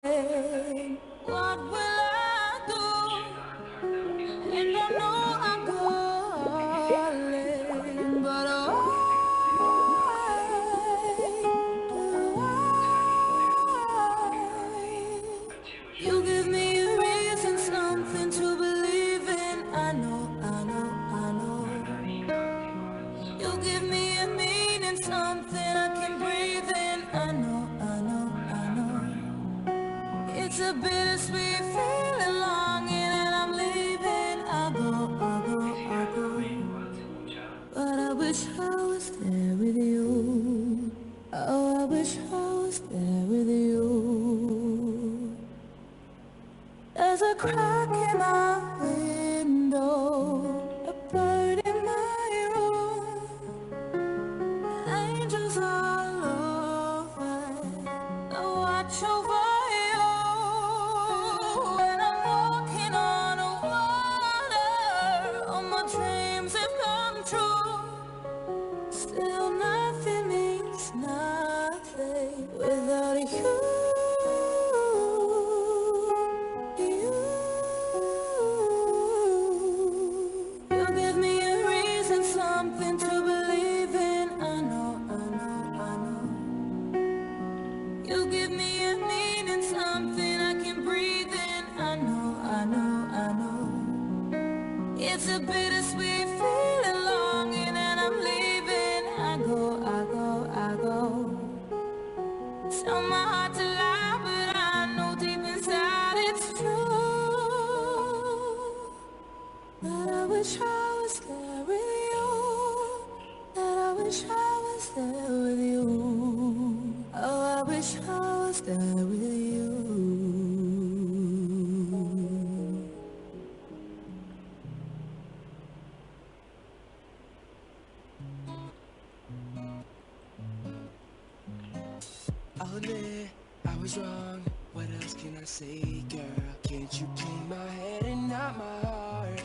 What will I do? And I know I'm calling, but why? You give me a reason, something to believe in. I know, I know, I know. You give me a meaning, something I can breathe in. I know, I know, I know. It's a bittersweet feeling, longing, and I'm leaving. I go, I go, I go. But I wish I was there with you. Oh, I wish I was there with you. There's a crack in my window, a bird in my room, angels all over, I watch over you. When I'm walking on a water, all my dreams have come true. Still nothing means nothing without you. You give me a reason, something to believe in. I know, I know, I know. You give me a meaning, something I can breathe in. I know, I know, I know. It's a bittersweet feeling, longing, and I'm leaving. I go, I go, I go. Tell my heart to lie, but I know deep inside it's true. That I wish I was there with you. That I wish I was there with you. Oh, I wish I was there with you. I'll admit I was wrong. What else can I say, girl? Can't you clean my head and not my heart?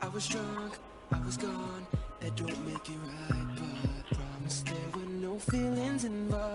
I was drunk, I was gone. That don't make it right, but promise there were no feelings involved.